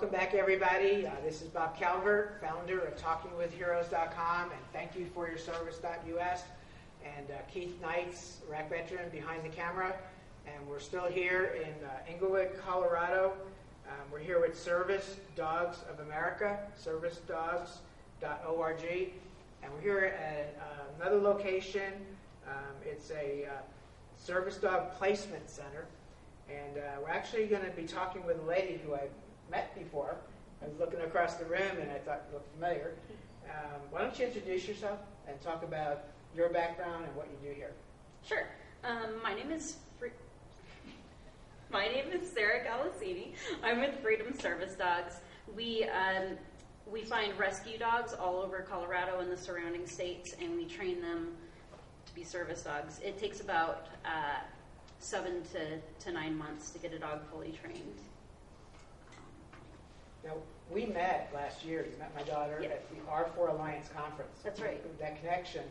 welcome back, everybody. This is Bob Calvert, founder of TalkingWithHeroes.com, and thank you for your service.us. And Keith Knights, Iraq veteran, behind the camera. And we're still here in Englewood, Colorado. We're here with Service Dogs of America, servicedogs.org. And we're here at another location. It's a service dog placement center. And we're actually going to be talking with a lady who I've met before. I was looking across the room and I thought it looked familiar. Why don't you introduce yourself and talk about your background and what you do here? Sure. My name is Sarah Galassini. I'm with Freedom Service Dogs. We find rescue dogs all over Colorado and the surrounding states, and we train them to be service dogs. It takes about 7 to 9 months to get a dog fully trained. Now, we met last year. You met my daughter at the R4 Alliance conference. That's right. That connection,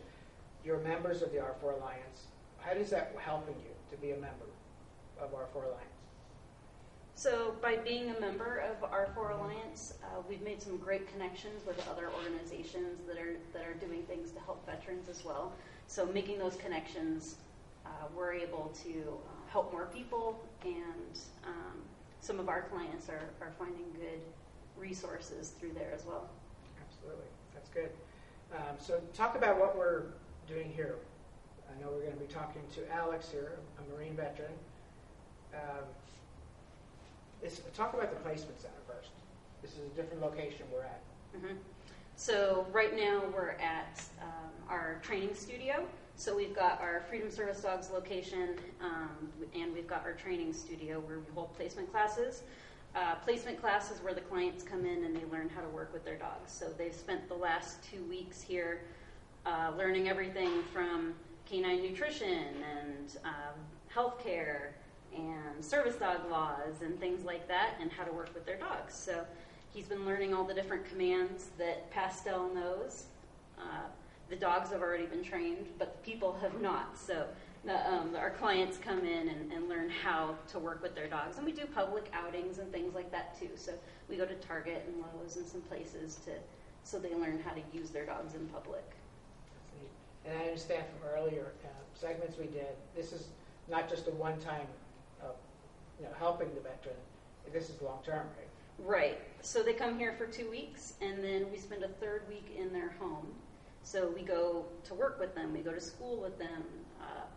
you're members of the R4 Alliance. How does that helping you to be a member of R4 Alliance? So by being a member of R4 Alliance, we've made some great connections with other organizations that are doing things to help veterans as well. So making those connections, we're able to help more people, and some of our clients are finding good resources through there as well. Absolutely. That's good. So talk about what we're doing here. I know we're going to be talking to Alex here, a Marine veteran. Talk about the placement center first. This is a different location we're at. Mm-hmm. So right now we're at our training studio. So we've got our Freedom Service Dogs location, and we've got our training studio where we hold placement classes. Placement classes where the clients come in and they learn how to work with their dogs. So they've spent the last 2 weeks here learning everything from canine nutrition and healthcare and service dog laws and things like that, and how to work with their dogs. So he's been learning all the different commands that Pastel knows. The dogs have already been trained, but the people have not. So our clients come in and learn how to work with their dogs. And we do public outings and things like that too. So we go to Target and Lowe's and some places so they learn how to use their dogs in public. That's neat. And I understand from earlier segments we did, this is not just a one-time helping the veteran. This is long-term, right? Right. So they come here for 2 weeks, and then we spend a third week in their home. So we go to work with them. We go to school with them.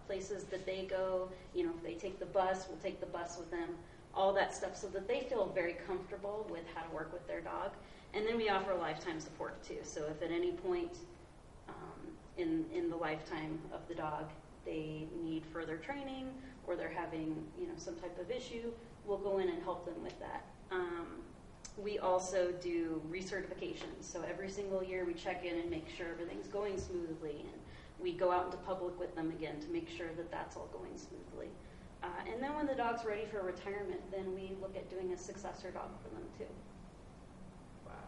Places that they go, if they take the bus, we'll take the bus with them. All that stuff so that they feel very comfortable with how to work with their dog. And then we offer lifetime support too. So if at any point in the lifetime of the dog they need further training or they're having some type of issue, we'll go in and help them with that. We also do recertifications. So every single year we check in and make sure everything's going smoothly, and we go out into public with them again to make sure that that's all going smoothly. And then when the dog's ready for retirement, then we look at doing a successor dog for them too. Wow,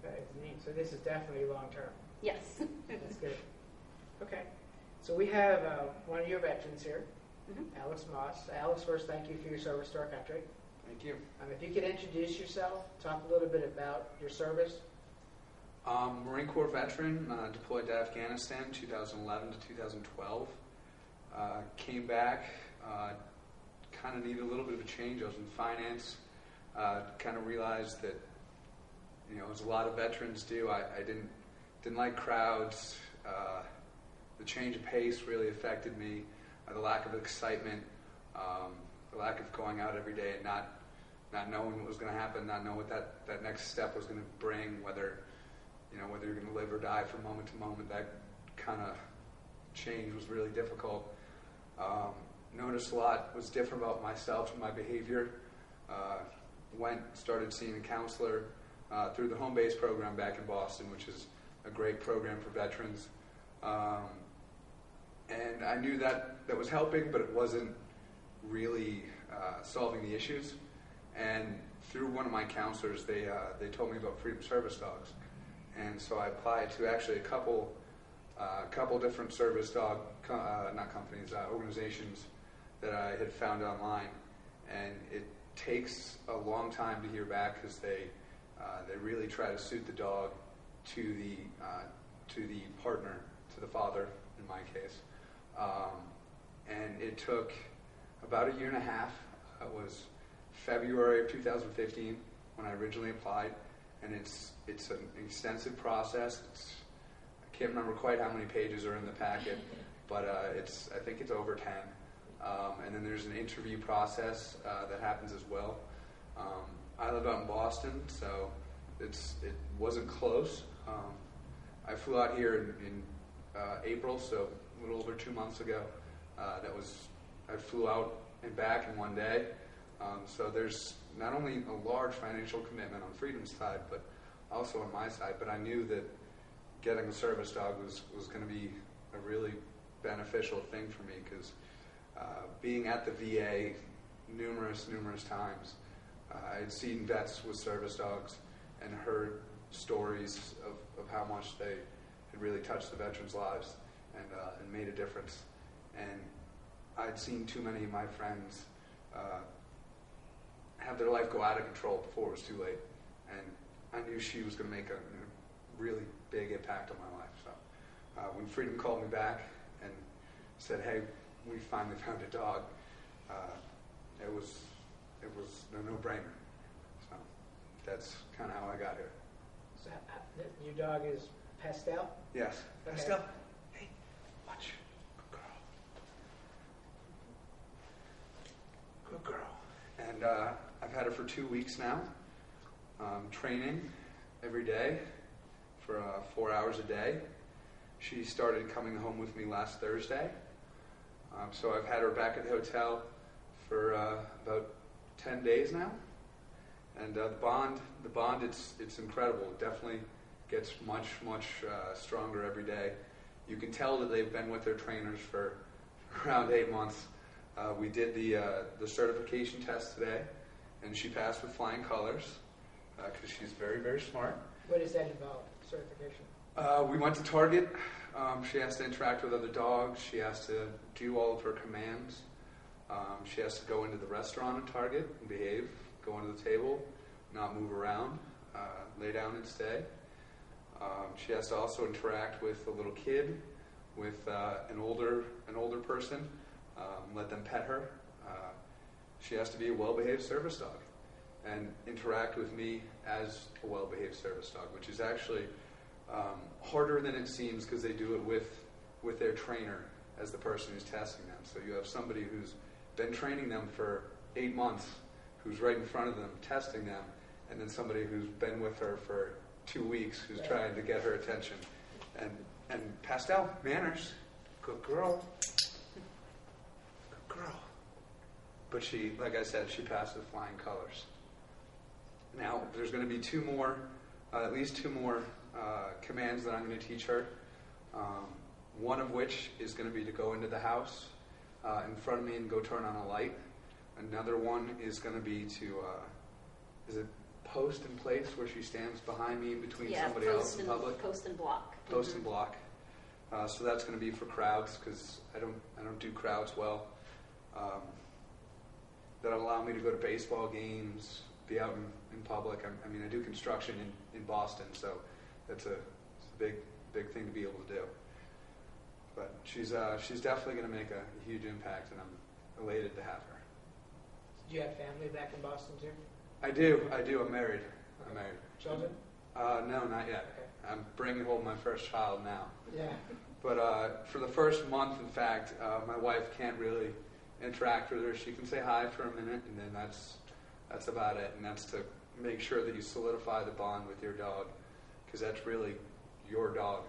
that is neat. So this is definitely long-term. Yes. That's good. Okay. So we have one of your veterans here, Alex Moss. Alex, first, thank you for your service to our country. Thank you. If you could introduce yourself, talk a little bit about your service. Marine Corps veteran, deployed to Afghanistan 2011 to 2012. Came back, kind of needed a little bit of a change. I was in finance, kind of realized that, as a lot of veterans do, I didn't like crowds. The change of pace really affected me. The lack of excitement, the lack of going out every day and not knowing what was going to happen, not knowing what that next step was going to bring, whether you're going to live or die from moment to moment. That kind of change was really difficult. Noticed a lot was different about myself and my behavior. Started seeing a counselor through the home base program back in Boston, which is a great program for veterans. And I knew that was helping, but it wasn't really solving the issues. And through one of my counselors, they told me about Freedom Service Dogs. And so I applied to actually a couple different service dog, organizations that I had found online. And it takes a long time to hear back because they really try to suit the dog to the partner, to the father in my case. And it took about a year and a half. It was February of 2015 when I originally applied, and it's an extensive process. I can't remember quite how many pages are in the packet, but I think it's over 10. And then there's an interview process that happens as well. I live out in Boston, so it wasn't close. I flew out here in April, so a little over 2 months ago. I flew out and back in one day. So there's not only a large financial commitment on Freedom's side, but also on my side. But I knew that getting a service dog was going to be a really beneficial thing for me because being at the VA numerous times, I had seen vets with service dogs and heard stories of how much they had really touched the veterans' lives and made a difference. And I'd seen too many of my friends have their life go out of control before it was too late. And I knew she was going to make a really big impact on my life. So when Freedom called me back and said, "Hey, we finally found a dog," it was a no-brainer. So that's kind of how I got here. So your dog is Pastel? Yes. Okay. Pastel, hey, watch. Good girl. Good girl. And I've had her for 2 weeks now, training every day for 4 hours a day. She started coming home with me last Thursday. So I've had her back at the hotel for about 10 days now. And the bond, it's incredible. It definitely gets much stronger every day. You can tell that they've been with their trainers for around 8 months. We did the certification test today, and she passed with flying colors because she's very smart. What does that involve, certification? We went to Target. She has to interact with other dogs. She has to do all of her commands. She has to go into the restaurant at Target and behave, go under the table, not move around, lay down and stay. She has to also interact with a little kid, with an older person, let them pet her. She has to be a well-behaved service dog and interact with me as a well-behaved service dog, which is actually harder than it seems because they do it with their trainer as the person who's testing them. So you have somebody who's been training them for 8 months, who's right in front of them testing them, and then somebody who's been with her for 2 weeks who's trying to get her attention. And Pastel, manners, good girl. Good girl. But she, like I said, she passed with flying colors. Now, there's going to be at least two more commands that I'm going to teach her. One of which is going to be to go into the house in front of me and go turn on a light. Another one is going to be to, is it post and place, where she stands behind me in between somebody else in public? Post and block. Post and block. So that's going to be for crowds because I don't do crowds well. That'll allow me to go to baseball games, be out in public. I mean, I do construction in Boston, so it's a big thing to be able to do. But she's definitely going to make a huge impact, and I'm elated to have her. Do you have family back in Boston too? I do. I'm married. I'm married. Children? No, not yet. Okay. I'm bringing home my first child now. Yeah. But for the first month, in fact, my wife can't really interact with her. She can say hi for a minute, and then that's about it. And that's to make sure that you solidify the bond with your dog, because that's really your dog.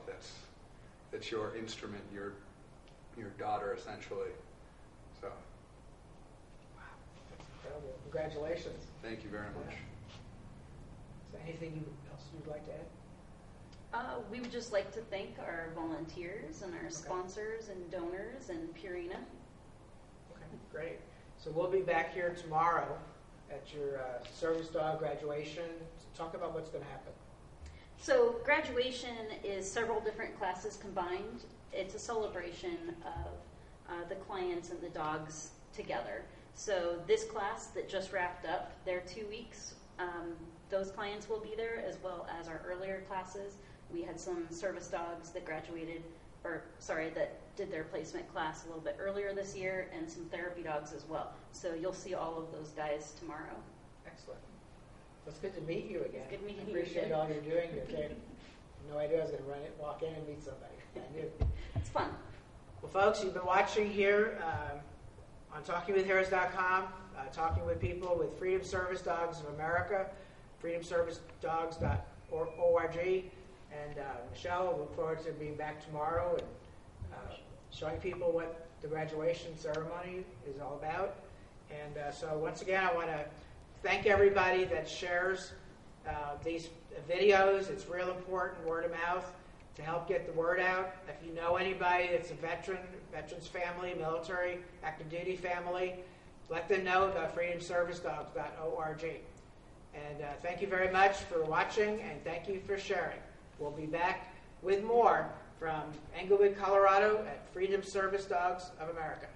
That's your instrument, your daughter, essentially. So. Wow, that's incredible. Congratulations. Thank you very much. Is there anything else you'd like to add? We would just like to thank our volunteers and our sponsors and donors and Purina. Okay, great. So we'll be back here tomorrow at your service dog graduation to talk about what's going to happen. So graduation is several different classes combined. It's a celebration of the clients and the dogs together. So this class that just wrapped up their 2 weeks, those clients will be there, as well as our earlier classes. We had some service dogs that graduated, that did their placement class a little bit earlier this year, and some therapy dogs as well. So you'll see all of those guys tomorrow. Excellent. Well, it's good to meet you again. It's good meeting I you appreciate again. all you're doing. Okay. No idea I was going to walk in and meet somebody. I knew. It's fun. Well, folks, you've been watching here on TalkingWithHeroes.com, talking with people with Freedom Service Dogs of America, freedomservicedogs.org. And Michelle, I look forward to being back tomorrow and showing people what the graduation ceremony is all about. And so once again, I want to thank everybody that shares these videos. It's real important, word of mouth, to help get the word out. If you know anybody that's a veteran's family, military, active duty family, let them know about freedomservicedogs.org. And thank you very much for watching, and thank you for sharing. We'll be back with more from Englewood, Colorado at Freedom Service Dogs of America.